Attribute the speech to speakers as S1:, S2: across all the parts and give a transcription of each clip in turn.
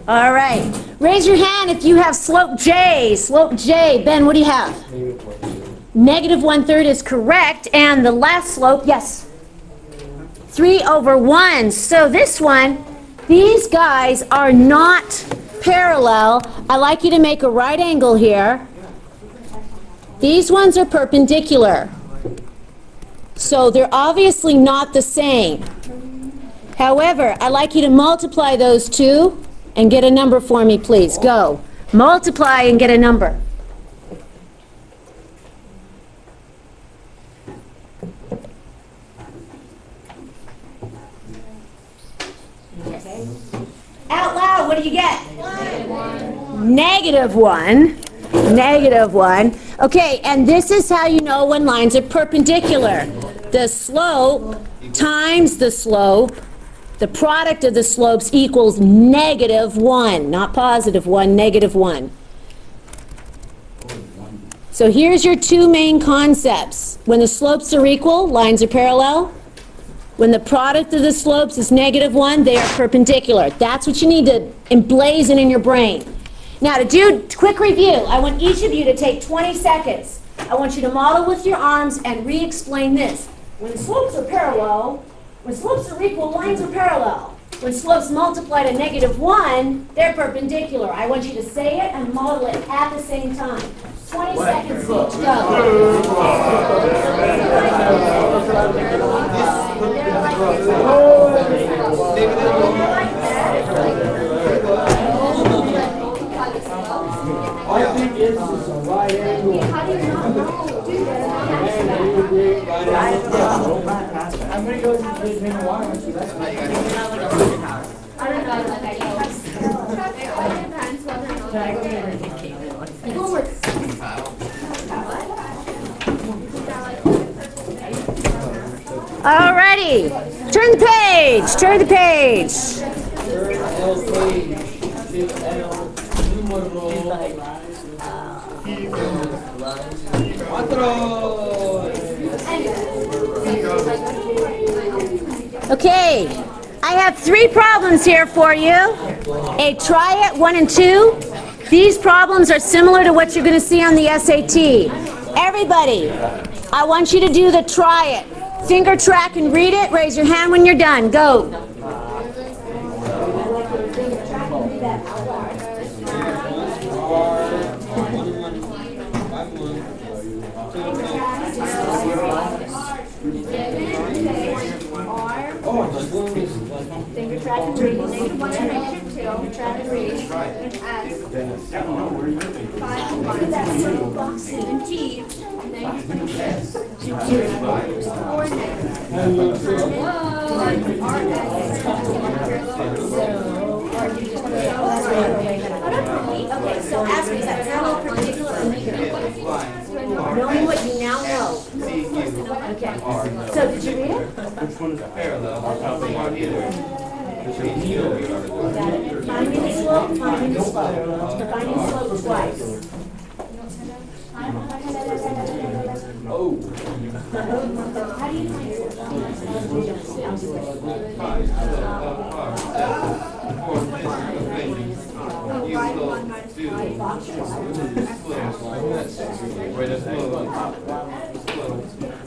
S1: All right. Raise your hand if you have slope J. Slope J. Ben, what do you have? Negative 1/3 is correct. And the last slope, yes? 3/1. So this one, these guys are not parallel. I like you to make a right angle here. These ones are perpendicular. So they're obviously not the same. However, I'd like you to multiply those two and get a number for me, please. Go. Multiply and get a number. Okay. Out loud, what do you get? -1. -1. Okay, and this is how you know when lines are perpendicular. The slope times the slope, the product of the slopes equals -1, not +1, -1. So here's your two main concepts. When the slopes are equal, lines are parallel. When the product of the slopes is -1, they are perpendicular. That's what you need to emblazon in your brain. Now, to do quick review, I want each of you to take 20 seconds. I want you to model with your arms and re-explain this. When slopes are parallel, when slopes are equal, lines are parallel. When slopes multiply to -1, they're perpendicular. I want you to say it and model it at the same time. 20 seconds each. Go.
S2: I think this is a right angle.
S1: How do you not know?
S2: I'm going to go to the main wire and see that's right.
S1: I don't know. Alrighty. Turn the page. Turn the page. Okay, I have 3 problems here for you. A try it 1 and 2. These problems are similar to what you're going to see on the SAT. Everybody, I want you to do the try it. Finger track and read it. Raise your hand when you're done. Go. Finger track and read. Negative 1 and negative 2. Track and read. And T. Okay, so ask me, is that parallel, perpendicular, or negative? Knowing what you now know. Okay. So did you read it?
S3: Which one is parallel?
S1: Finding the slope, finding the slope. Finding the slope twice.
S3: Oh.
S1: How do you find slope?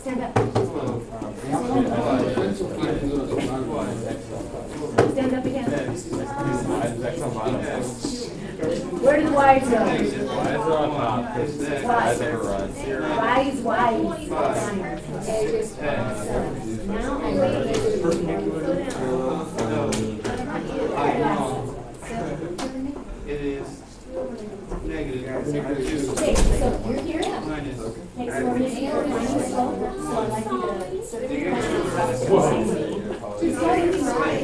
S1: Stand up. Stand up again. Where do the wires go? Why is wide? Now I'm ready.
S3: It is negative.
S1: Okay, so you're here. Take some more minutes here. Find the slope. So I'd like you to sort of just go to the right.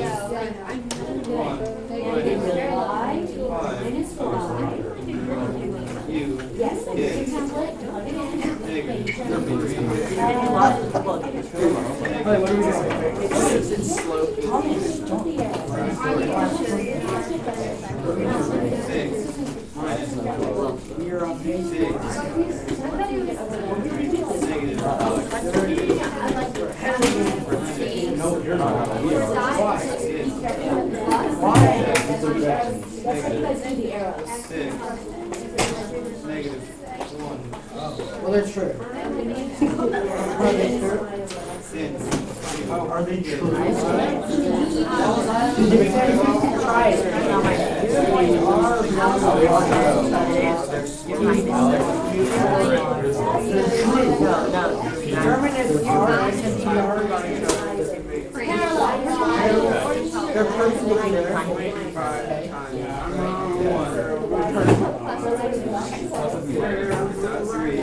S1: Minus 5. Yes, and your template. Plug it in.
S2: You're on page 6. No, you're not. Why?
S3: 6, negative 1,
S2: Well, they're true. Are they true?
S3: 10.
S2: Are they true? Try it. Determinant R and TR. They're perpendicular.
S3: 3.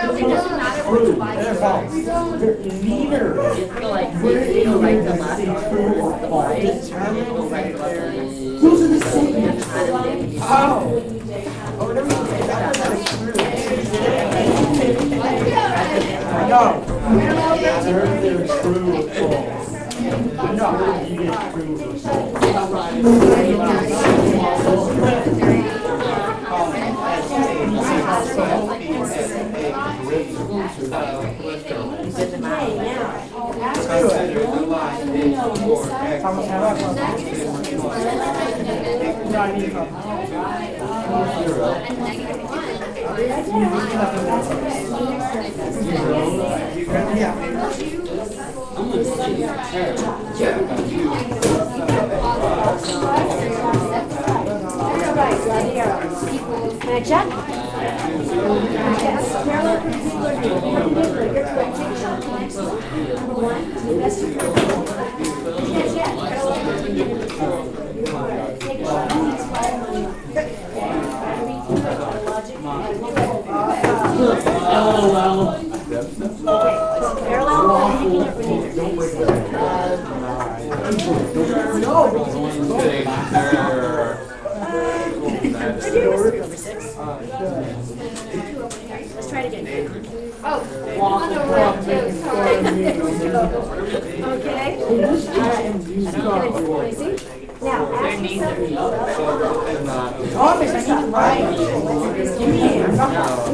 S4: It doesn't matter what you buy.
S2: They're false. Neither. Those are the same. Oh. No. They're true or false. No. You get true or
S3: Consider the line is 4x.
S1: Can I check? Yes. Parallel perpendicular. You're correct. Take a shot. The next one. Number 1. To the best of your ability. You can't yet. Parallel perpendicular. You're correct. Take a shot. The next one. Parallel Let's try it again.
S4: Oh, on the road too, sorry.
S1: Okay. All right. See? Now, ask
S2: Thomas, I need to write.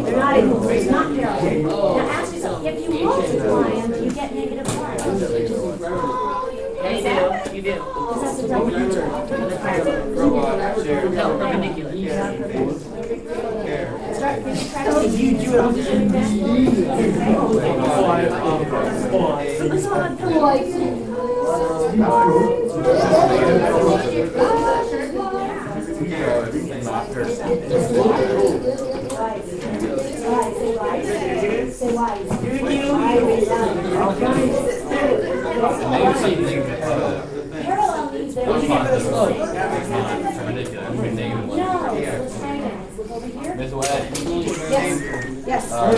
S1: they're not equal. It's not parallel. Now ask yourself, if you multiply them, you get negative 1.
S4: Yeah, you do.
S1: Because that's a double integer.
S4: No, perpendicular.
S2: You do it on
S1: Say why. Parallel means they're over here. Yes.
S5: What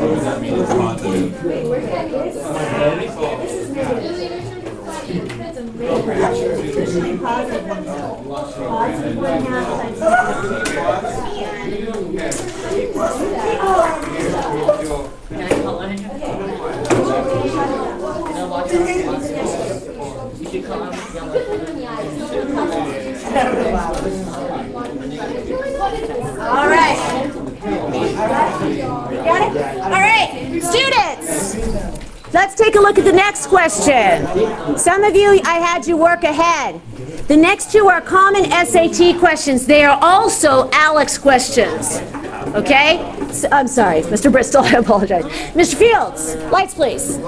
S5: does that mean? It's positive.
S1: This is negative. Positive 1/2
S4: Can I call on it? No, watch out. You should call on it.
S1: All right. Got it? All right, students. Let's take a look at the next question. Some of you, I had you work ahead. The next two are common SAT questions. They are also Alex questions. Okay? So, I'm sorry, Mr. Bristol, I apologize. Mr. Fields, lights please.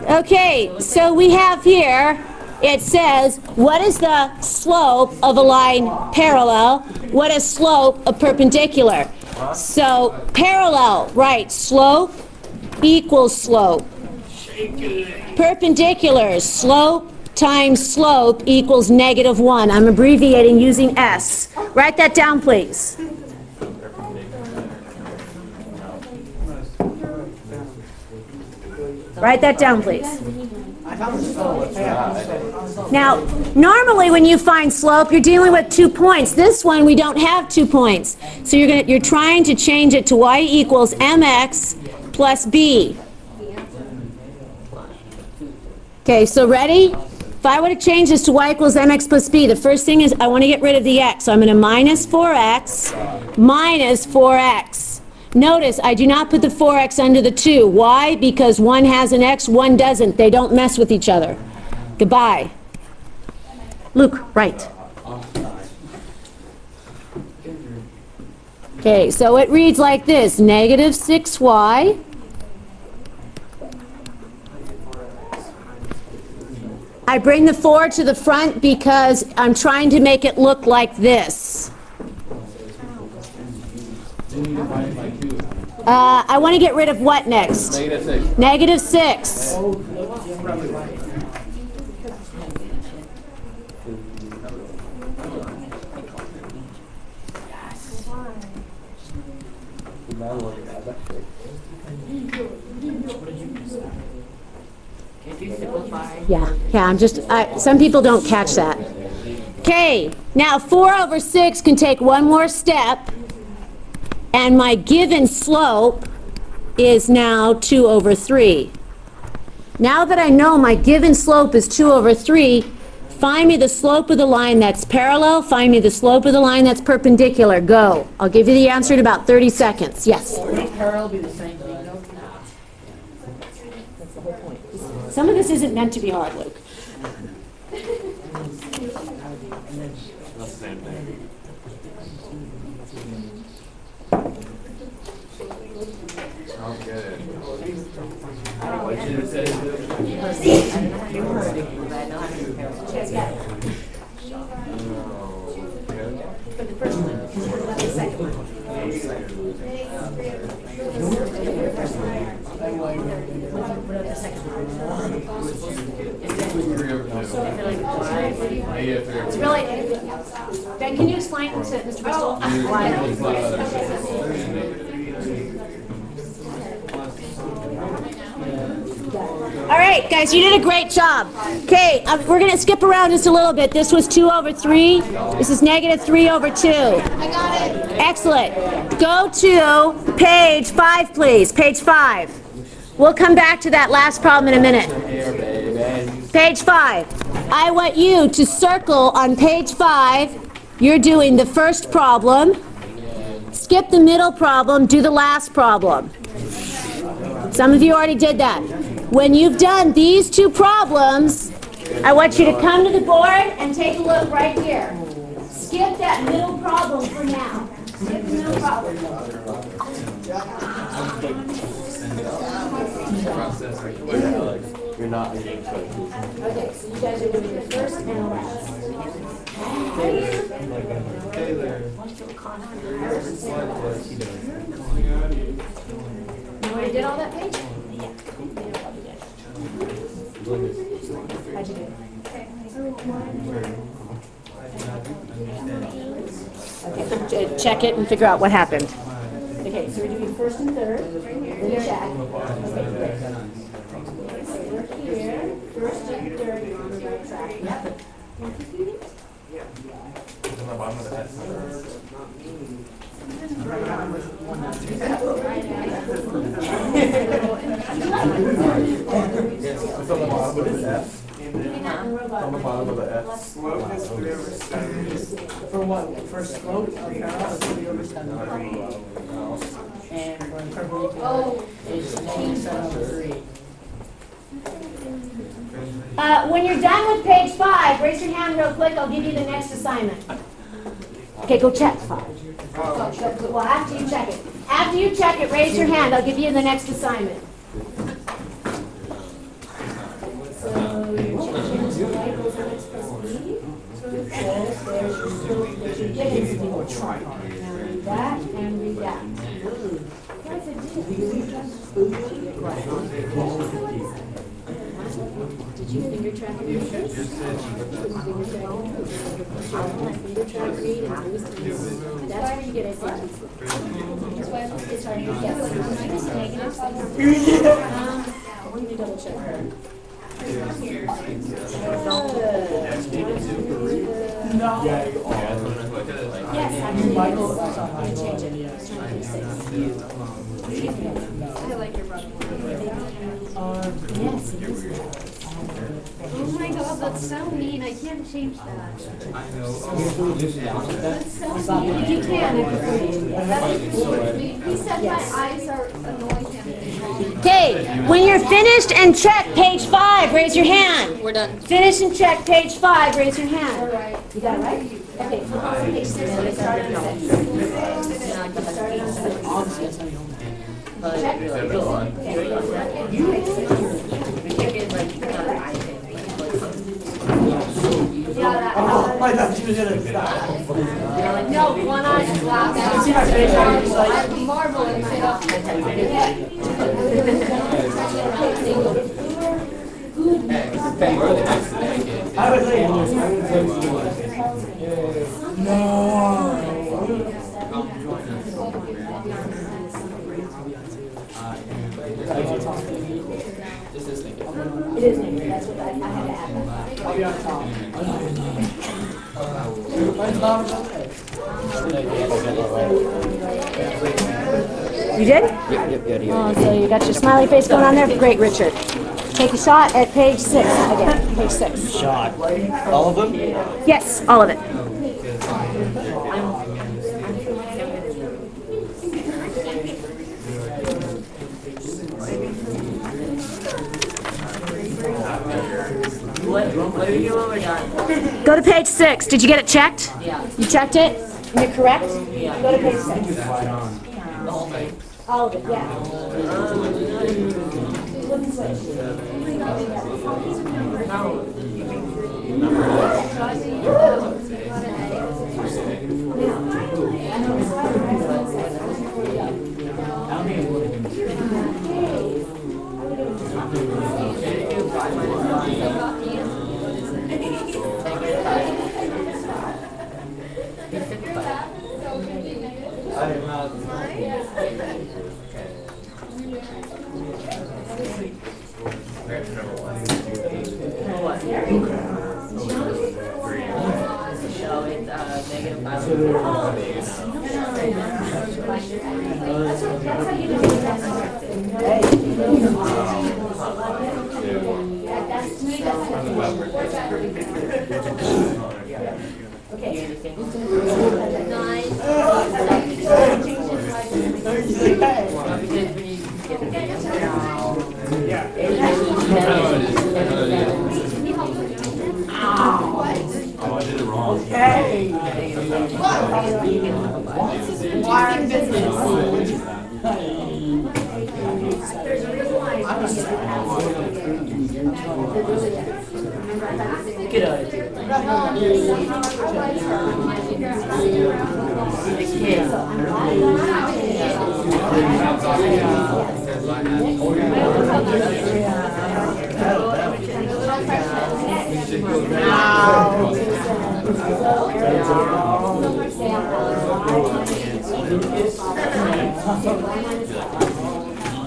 S1: Okay, so we have here, it says, what is the slope of a line parallel? What is slope of perpendicular? So, parallel, right, slope equals slope. Perpendicular, slope times slope equals -1. I'm abbreviating using S. Write that down, please. Write that down, please. Now, normally when you find slope, you're dealing with 2 points. This one, we don't have 2 points. So you're trying to change it to y equals mx plus b. Okay, so ready? If I were to change this to y equals mx plus b, the first thing is I want to get rid of the x. So I'm going to minus 4x minus 4x. Notice I do not put the 4x under the 2. Why? Because one has an x, one doesn't. They don't mess with each other. Goodbye. Luke, right. Okay, so it reads like this. Negative 6y I bring the 4 to the front because I'm trying to make it look like this. I want to get rid of what next?
S4: Negative 6.
S1: -6. Yeah, some people don't catch that. Okay, now 4/6 can take one more step, and my given slope is now 2/3. Now that I know my given slope is 2/3, find me the slope of the line that's parallel, find me the slope of the line that's perpendicular. Go. I'll give you the answer in about 30 seconds. Yes?
S2: Wouldn't parallel be the same thing?
S1: Some of this isn't meant to be hard, Luke.
S5: That's the same thing. Okay.
S1: For the first one, the second one. It's really, Ben, can you explain to Mr. Bristol why? All right, guys, you did a great job. Okay, we're going to skip around just a little bit. This was 2/3. This is -3/2. I got it. Excellent. Go to page 5, please. Page 5. We'll come back to that last problem in a minute. Page 5. I want you to circle on page 5. You're doing the first problem. Skip the middle problem. Do the last problem. Some of you already did that. When you've done these two problems, I want you to come to the board and take a look right here. Skip that middle problem for now. Skip the middle problem.
S5: You're not.
S1: Okay, so you guys are doing the first and the last. You already did all that page? Yeah. How'd you do? Okay, check it and figure out what happened. Okay, so we're doing first and third. Then check. Okay, great. So we're here. First and third, you're on the right track. Yep.
S5: It's on the bottom of the F. On the bottom of the F.
S2: For what? For slope of parallel, it's 3/7. And for perpendicular, it's -7/3.
S1: When you're done with page 5, raise your hand real quick. I'll give you the next assignment. Okay, go check 5. Well, after you check it. After you check it, raise your hand. I'll give you the next assignment. So you're changing the labels on X plus B. There's your slope, there's your given slope. Now read that and read that. Did you finger track it? Finger track read and lose things. That's where you get a sentence. That's why it's hard to guess. Let me double check. Yes, actually, I change it. It's trying to be 6. I like your brother. Yes, it is.
S6: Oh my god, that's so mean. I can't change that.
S3: I know.
S6: That's so mean. If you can, I prefer you. He said my eyes are annoying him.
S1: Okay, when you're finished and check page 5, raise your hand.
S2: We're done.
S1: Finish and check page 5, raise your hand.
S6: All right.
S1: You got it right? Okay, flip over to page 6, and get started on 6.
S2: Obviously, that's how you own that.
S1: Check.
S5: I thought she was gonna stop.
S6: No, one eye glass.
S5: See my face? I was like,
S6: I marvel in my
S5: I was like, no.
S4: This is thinking.
S1: It is naked, that's what I had to add that.
S5: I'll be on top.
S1: You did? Yep, oh, so you got your smiley face going on there? Great, Richard. Take a shot at page 6 again, page 6.
S5: Shot. All of them?
S1: Yes, all of it.
S2: What are you doing when we're done?
S1: Go to page 6. Did you get it checked?
S2: Yeah.
S1: You checked it? And you're correct?
S2: Yeah.
S1: Go to page 6.
S2: The whole thing.
S1: All of it, yeah. Flip and switch.
S3: I am not.
S2: What? So it's negative Get out of here.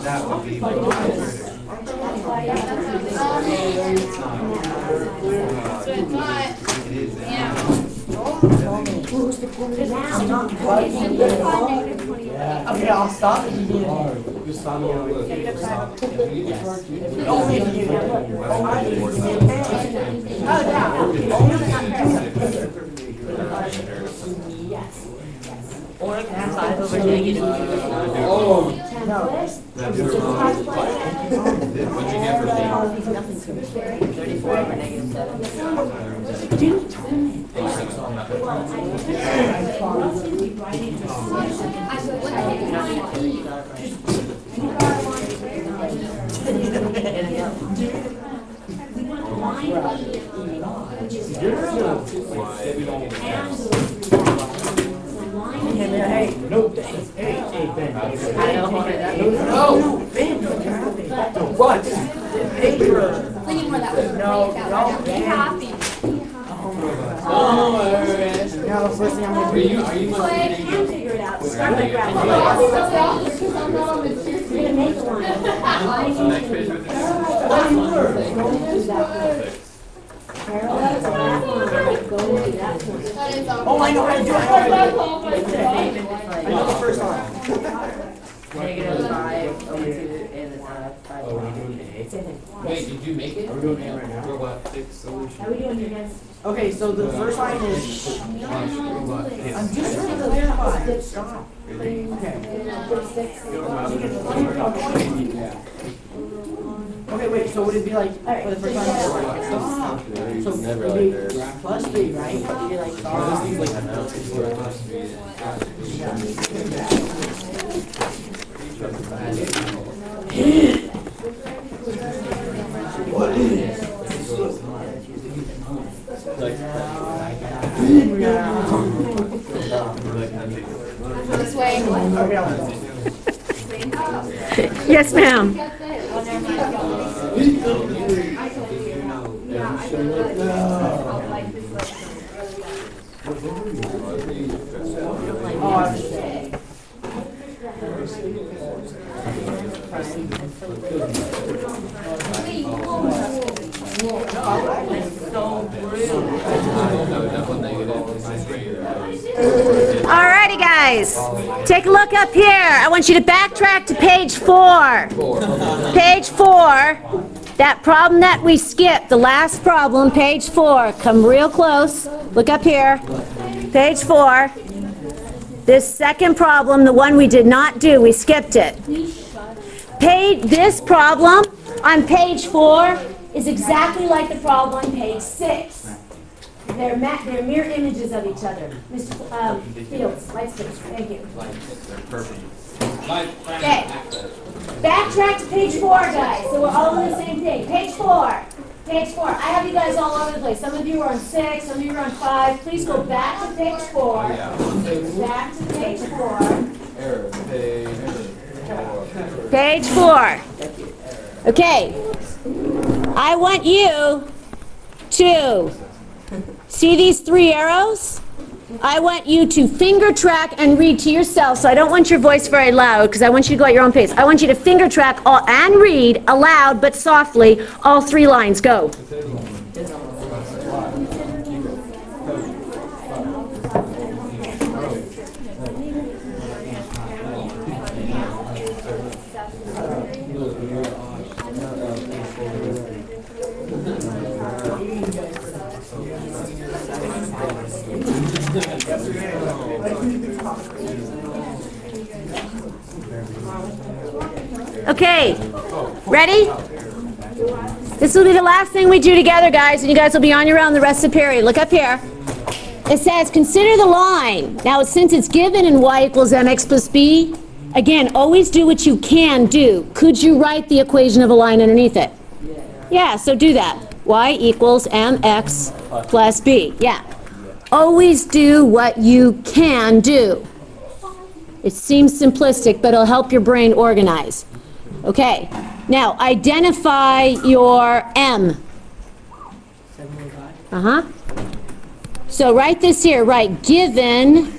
S3: That would be like.
S5: Okay, I'll stop if you need it. Only if you need it.
S2: Or I can 5 over negative.
S5: Oh,
S3: What'd you get for me?
S2: Nothing to me. 34 over negative 7.
S5: hey, no, hey, Ben.
S2: I don't want it.
S5: No, Ben. What? Paper.
S6: Clean where that was.
S5: No,
S6: Be happy.
S5: Oh, now the first thing I'm gonna do.
S3: Are you
S6: Play.
S1: Figure it out. Start by
S6: I'm
S1: grabbing.
S6: not on the
S1: You're gonna make a line.
S3: next page with
S1: Parallel to that line. Go to that one.
S6: That is
S5: Oh, I know how to do it. I know the first line.
S2: Negative 5 over 2 and it's 5
S5: Oh, we're doing A?
S1: Same thing.
S3: Wait, did you make it?
S5: Are we doing A right now?
S3: Robot fixed solution.
S1: How are we doing here, guys?
S2: Okay, so the first line is,
S3: Robot
S2: I'm just trying to verify. Stop. Okay, wait, so would it be like, for the first line? Stop. So it would be plus 3, right? You'd be like, stop.
S6: This way.
S1: Yes, ma'am. Alrighty, guys. Take a look up here. I want you to backtrack to page 4. Page 4. That problem that we skipped, the last problem, page 4. Come real close. Look up here. Page 4. This second problem, the one we did not do, we skipped it. This problem on page 4 is exactly like the problem on page 6. They're mirror images of each other. Mr. Fields, light switch. Thank you. Okay. Backtrack to page 4, guys. So we're all on the same thing. Page 4. Page 4. I have you guys all over the place. Some of you are on 6, some of you are on 5. Please go back to page 4. Back to page 4. Page 4. Okay. I want you to see these 3 arrows? I want you to finger track and read to yourself, so I don't want your voice very loud because I want you to go at your own pace. I want you to finger track and read aloud but softly all 3 lines. Go. Okay, ready? This will be the last thing we do together, guys, and you guys will be on your own the rest of the period. Look up here. It says, consider the line. Now, since it's given in y equals mx plus b, again, always do what you can do. Could you write the equation of a line underneath it? Yeah, so do that. Y equals mx plus b. Yeah. Always do what you can do. It seems simplistic, but it'll help your brain organize. Okay. Now, identify your m. So write this here. Write given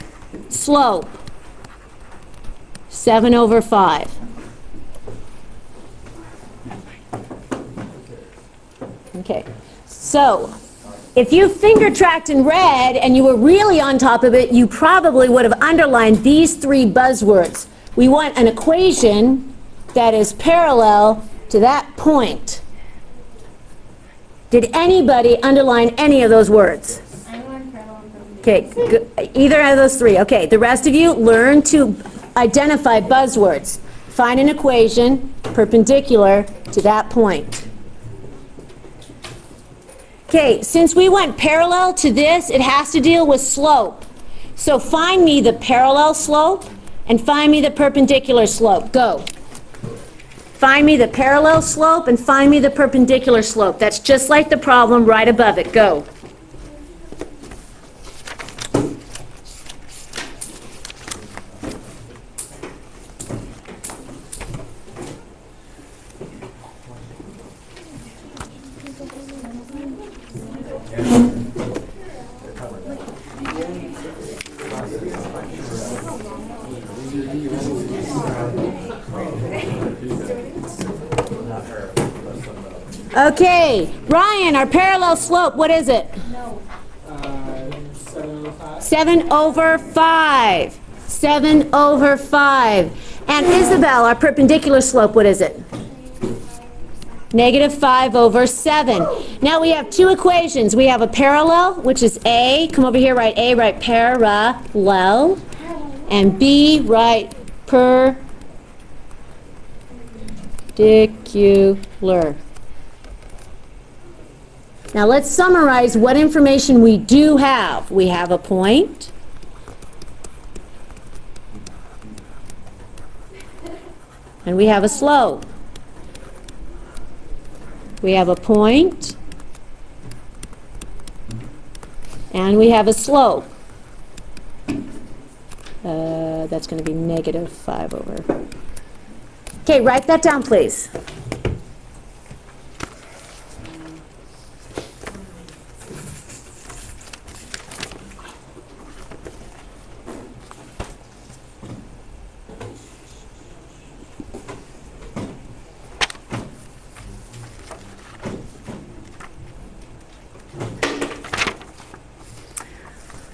S1: slope 7/5. Okay. So if you finger tracked and read and you were really on top of it, you probably would have underlined these 3 buzzwords. We want an equation that is parallel to that point. Did anybody underline any of those words? Okay, either of those 3. Okay, the rest of you learn to identify buzzwords. Find an equation perpendicular to that point. Okay, since we went parallel to this, it has to deal with slope. So find me the parallel slope and find me the perpendicular slope. Go. Find me the parallel slope and find me the perpendicular slope. That's just like the problem right above it. Go. Okay, Ryan, our parallel slope, what is it? 7/5. 7/5. And Isabel, our perpendicular slope, what is it? Negative 5 over 7. Now we have two equations. We have a parallel, which is A. Come over here, write A, write parallel. And B, write perpendicular. Now let's summarize what information we do have. We have a point. And we have a slope. We have a point. And we have a slope. That's going to be negative 5 over. Okay, write that down, please.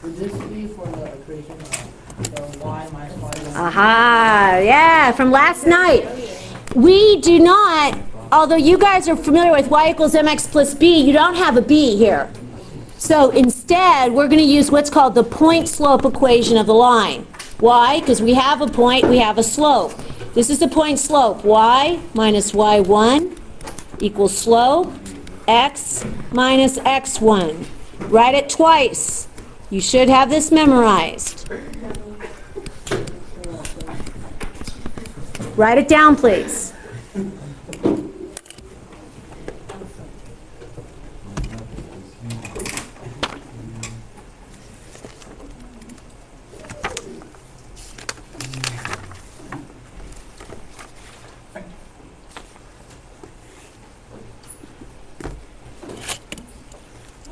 S2: Would this be for the equation of the y minus y1?
S1: Aha, yeah, from last night. We do not, although you guys are familiar with y equals mx plus b, you don't have a b here. So instead, we're going to use what's called the point-slope equation of the line. Why? Because we have a point, we have a slope. This is the point-slope. Y minus y1 equals slope x minus x1. Write it twice. You should have this memorized. Write it down, please.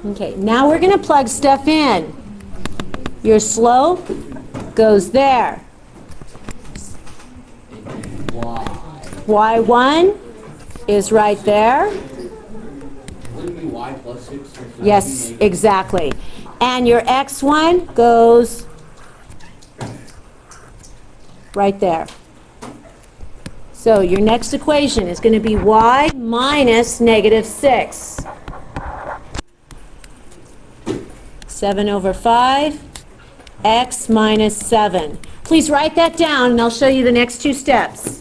S1: Okay, now we're going to plug stuff in. Your slope goes there. Y1 is right there.
S3: Wouldn't it be y plus 6?
S1: Yes, exactly. And your x1 goes right there. So your next equation is going to be y minus negative 6. 7 over 5, x minus 7. Please write that down, and I'll show you the next two steps.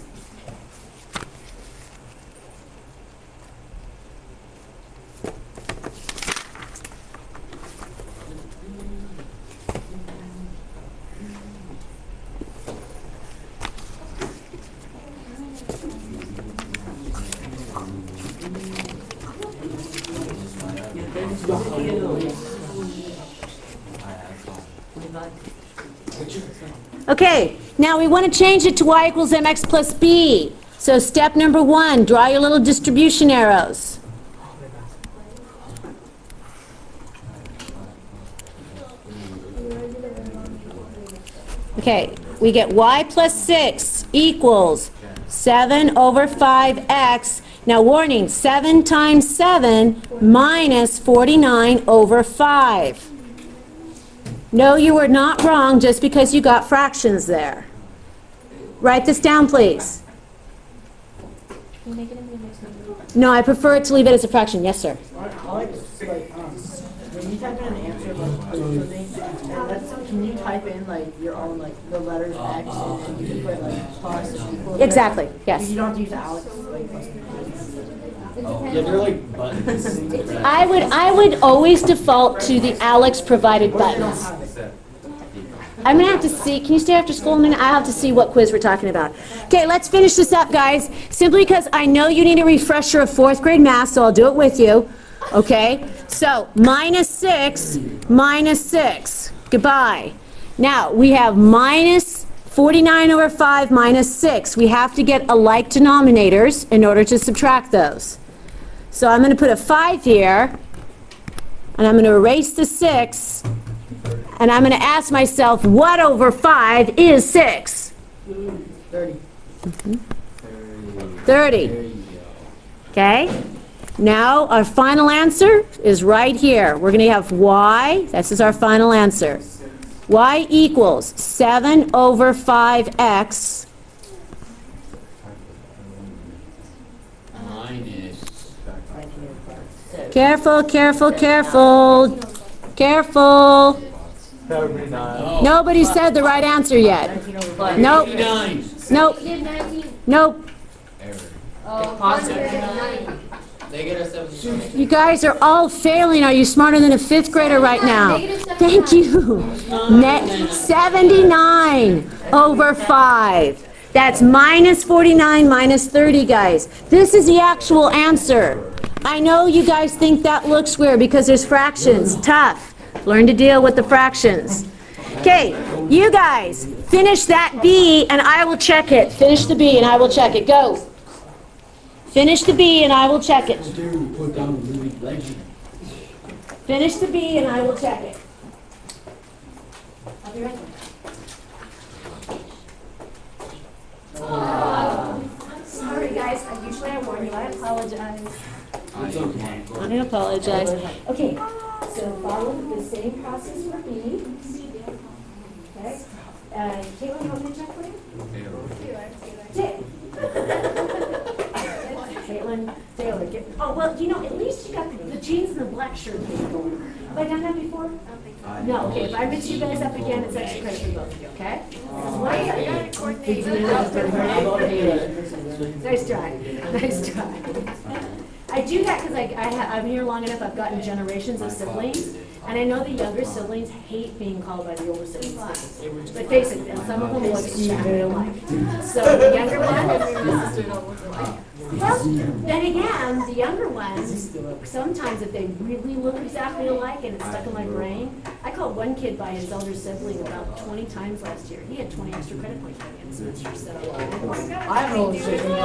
S1: Okay, now we want to change it to y equals mx plus b. So step number 1, draw your little distribution arrows. Okay, we get y plus 6 equals 7 over 5x. Now warning, 7 times 7 minus 49 over 5. No, you were not wrong just because you got fractions there. Write this down, please. No, I prefer it to leave it as a fraction. Yes, sir.
S2: I like when you type in an answer, can you type in like your own the letters X and you can put plus equals?
S1: Exactly. Yes.
S2: You don't have to use Alex
S3: Yeah, they're like buttons.
S1: I would always default to the Alex provided buttons. I'm going to have to see. Can you stay after school a minute? I have to see what quiz we're talking about. Okay, let's finish this up, guys. Simply because I know you need a refresher of 4th grade math, so I'll do it with you. Okay? So, minus 6, minus 6. Goodbye. Now, we have minus 49 over 5 minus 6. We have to get alike denominators in order to subtract those. So I'm going to put a 5 here, and I'm going to erase the 6, and I'm going to ask myself, what over 5 is 6?
S2: 30.
S1: 30. Okay? Now our final answer is right here. We're going to have y, this is our final answer. Y equals 7 over 5x
S3: Minus
S1: Careful, careful, careful. Careful. Nobody said the right answer yet. Nope.
S3: 9.
S1: Nope. Nope.
S4: Negative 7.
S1: You guys are all failing. Are you smarter than a fifth grader right now? Thank you. Net 79 over 5. That's minus 49 minus 30, guys. This is the actual answer. I know you guys think that looks weird because there's fractions. Tough. Learn to deal with the fractions. Okay, you guys, finish that B and I will check it. Finish the B and I will check it. Go. Finish the B and I will check it. Finish the B and I will check it. I'll be right there. Oh, I'm sorry, guys. Usually I warn you. I apologize. I apologize. Okay, so follow the same process for B. Okay. Caitlin, how many check for you? Dick. Caitlin, Taylor. Oh, well, you know, at least you got the jeans and the black shirt thing going. Have I done that before? No, okay. If I mix you guys up again, it's extra credit for both of you, okay? Nice try. Nice try. I do that because I'm here long enough, I've gotten generations of siblings, and I know the younger siblings hate being called by the older siblings. But face it, and some of them look exactly alike. So the younger ones, well, then again, the younger ones, sometimes if they really look exactly alike and it's stuck in my brain, I called one kid by his elder sibling about 20 times last year. He had 20 extra credit points by the end of the semester, so.
S2: I have no sibling.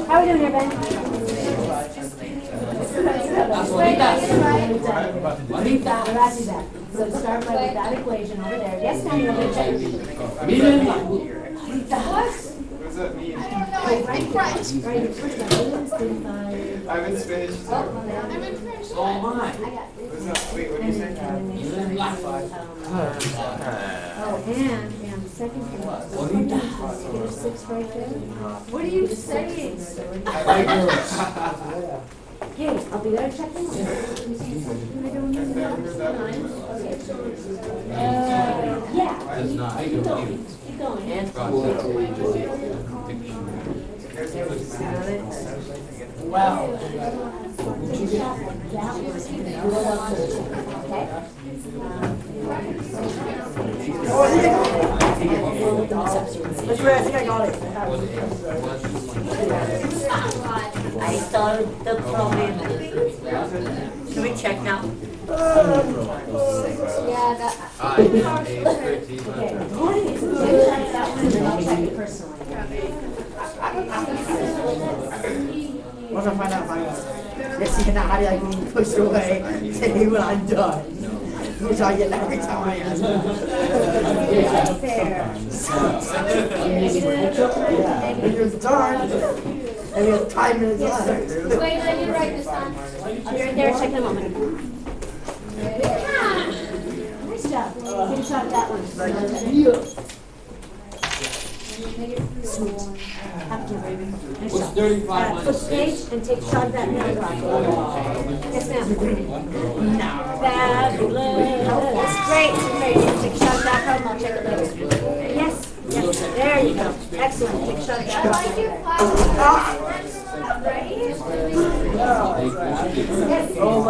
S1: How are we doing here, Ben? So start by with that equation over there. Yes, ma'am, you're going to check. What?
S5: What does that mean?
S6: I
S5: I'm in Spanish.
S3: So am I.
S5: What is that? Wait, what do you say?
S1: Oh, and second thing. There's 6 right there.
S6: What are you saying?
S1: Okay, I'll be there to check them out. Yeah. Keep going. Keep going.
S2: Wow. That's right, I think I got it.
S7: I solved the problem. Can we check now?
S6: Yeah, that.
S1: Okay. I'll check it personally.
S2: Once I find out, let's see how do I can push away, say when I'm done. Which I get every time I ask. When you're done, and we have 5 minutes left.
S6: Wait, let me write this down.
S1: I'll be right there, check them out. Nice job. Get a shot at that one. Nice
S3: What's
S1: job.
S3: 35
S1: Flip
S3: minus
S1: page
S3: 6?
S1: and take a shot at that middle block. Yes, ma'am. Fabulous. Great. Take a shot at that problem. I'll check it later. Yes. Yes. There you go. Excellent. Take a shot at that
S6: I like your
S1: problem.
S6: class. Right?
S1: Yes.
S2: Oh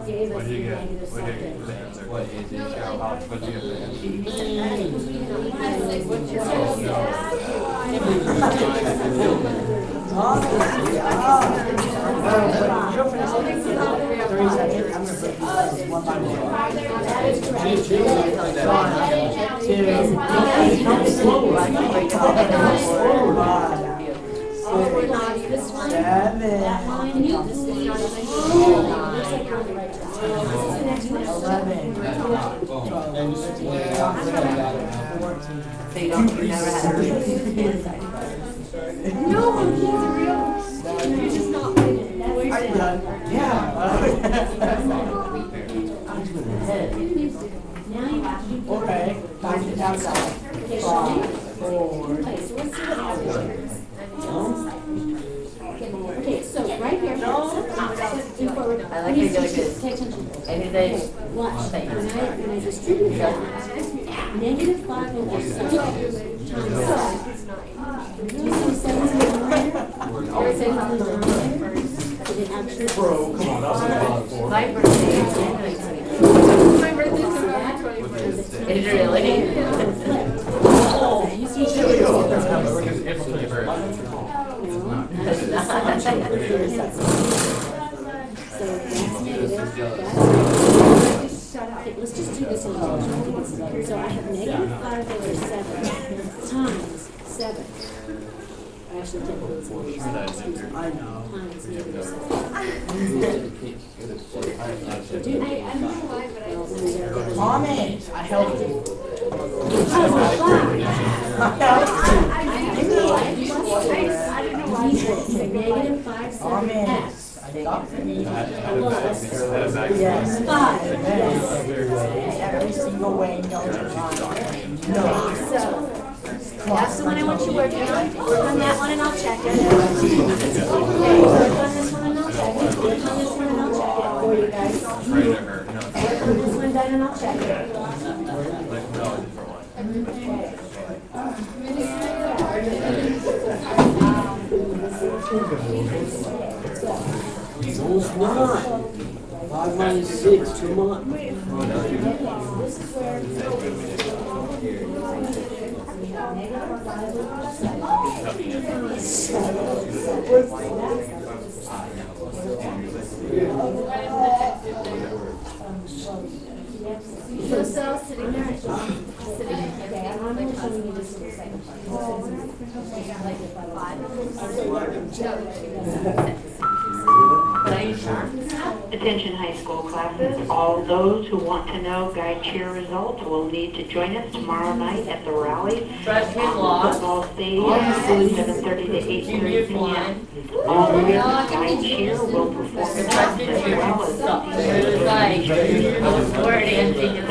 S5: What did you get? What did you get for the answer? What is it? What did you get for the answer?
S2: You'll finish it in 30 seconds. I'm going to break these pieces one by one.
S7: So you never had a
S6: No, he's real. You're just not winning.
S2: Are you done? Yeah. Okay. Back to outside. 5, 4.
S1: Okay, so right here.
S7: I like how you're doing this.
S1: Pay attention.
S7: Anything.
S1: Watch. When I distribute that, negative 5 over 7 times 7. Do you see 7 in the numerator? Or 7 in the denominator? Did it actually?
S5: Bro, come on, that was a lot of fun.
S7: My birthday is January 25th.
S6: My birthday's November 21st.
S7: Is it really?
S1: You see,
S5: It's
S1: so that's negative. Okay, let's just do this in total. So I have negative 5 over 7 times 7. I actually did put some
S2: I know.
S1: times negative 7.
S6: I don't know why, but I just.
S2: Comment. I helped you.
S1: I didn't know why. Negative 5, 7,
S2: Comment.
S1: X.
S2: I got it.
S1: Plus
S2: Yes.
S1: 5. Yes.
S2: Every single way knows you're lying. No.
S1: So, that's the one I want you working on. Work on that one and I'll check it. Okay, work on this one and I'll check it. Work on this one and I'll check it for you guys. Work on this one done and I'll check it.
S4: It's not. 5 minus 6, come on.
S1: This is where
S6: So Sal's sitting there. Sitting there.
S8: Attention high school classes, all those who want to know guide cheer results will need to join us tomorrow night at the rally
S7: Freshman
S8: on the
S7: lost.
S8: football stadium at 7:30 to 8:30 p.m. All members of guide cheer will perform as well as so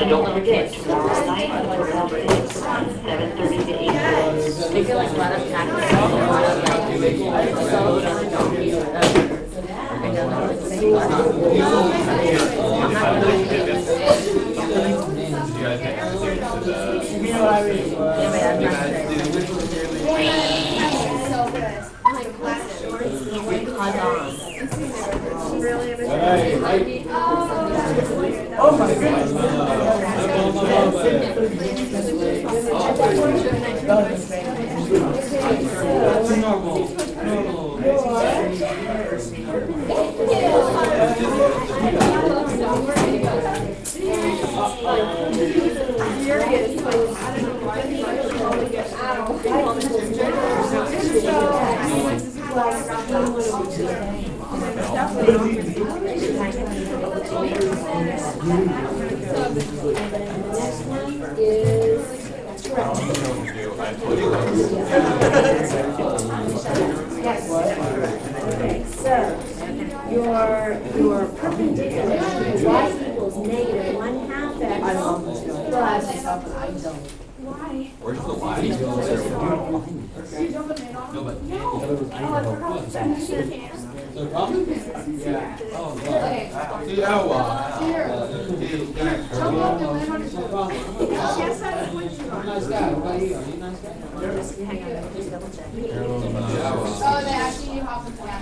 S8: don't forget tomorrow night at the football stadium from 7:30 to 8:30.
S7: They feel like a lot of tactics, a lot of like, sold on a donkey or whatever. I don't know what to say.
S2: You know what I mean?
S7: Anyway, I'm not saying.
S6: So good. Like classic.
S7: Hold on.
S6: Really
S2: Oh my goodness.
S1: Okay, so your perpendicular y equals negative 1/2 x plus.
S6: Why?
S3: Where's the line?
S6: You don't admit on?
S3: No, but.
S6: Oh, I forgot. You can. Okay.
S3: Yeah, well.
S6: Here. Jump up and land on your toes. Yes, I would you on.
S4: Nice guy, what about you? Are you a nice guy?
S6: Oh, they actually you hop into that.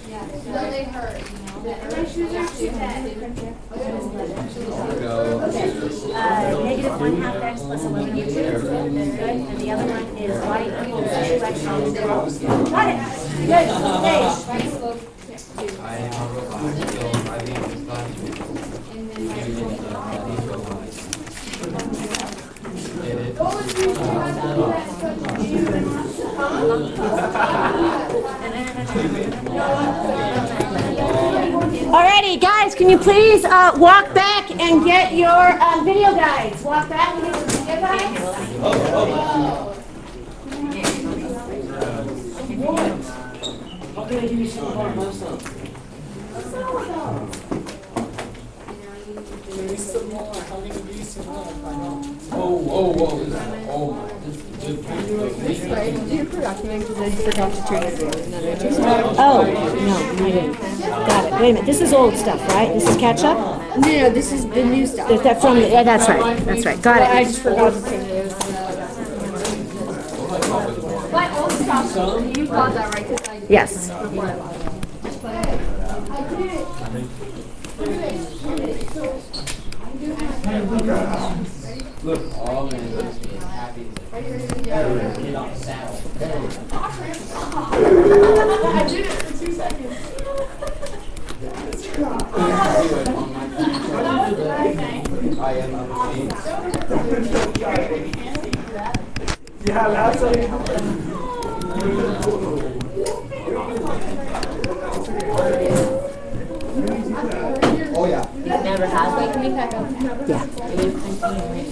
S6: Yeah. No, they hurt, you know. My shoes are too bad.
S1: Negative 1/2 x plus 11 u2. Good. And the other one is y equals 2x Got it. Good. Hey. Alrighty, guys, can you please walk back and get your video guides? Walk back and get your video guides.
S4: How can I give you some more muscle?
S1: Oh, no, you didn't. Got it. Wait a minute. This is old stuff, right? This is catch up?
S6: No, this is the new stuff.
S1: That from, yeah, that's right. That's right. Got
S6: I
S1: it.
S6: just forgot to take it. My old stuff, you got that right? 'Cause I did.
S1: Yes.
S4: Look, all men just being happy. Get off the saddle.
S6: I did it for 2 seconds.
S4: I am a machine.
S5: Yeah, that's it.
S4: Oh, yeah.
S7: It never has.
S6: Wait, can we pack up?
S1: Yeah.
S7: It is continuing.